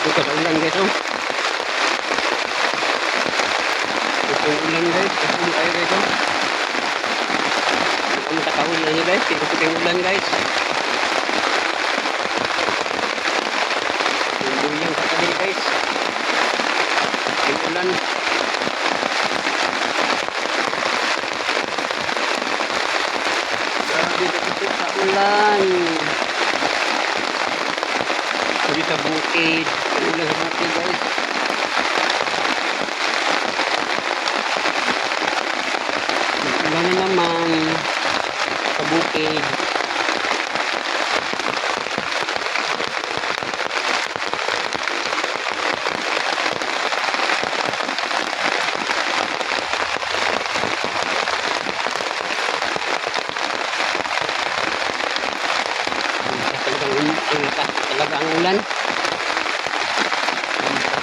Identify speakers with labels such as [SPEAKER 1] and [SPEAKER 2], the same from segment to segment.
[SPEAKER 1] Bukas ulan guys, oh. Bukas ulan guys. Bukas tayo guys, oh. Hindi ko matakawin na niya guys. Bukas ulan guys. Hindi yung katabi guys. Bukas ulan. Grabe dito sa ulan. Sabi sa bukid. Ulan sa bukid guys. Ulan na naman sa bukid. Talaga ang ulan.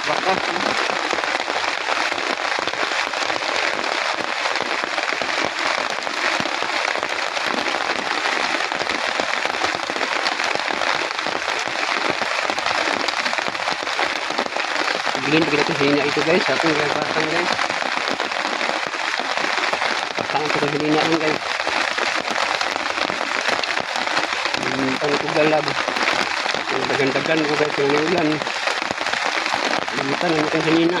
[SPEAKER 1] Wakas. Bilhin bigla ko hina ito guys. Akong gagawin guys. Patangan ko hina rin guys. Ang ito galab. Dagan-dagan ko guys ng ulan. Limutan ang itong sinina.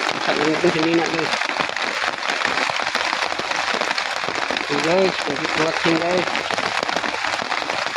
[SPEAKER 1] Masak ang itong sinina guys. So guys, thank you for watching guys.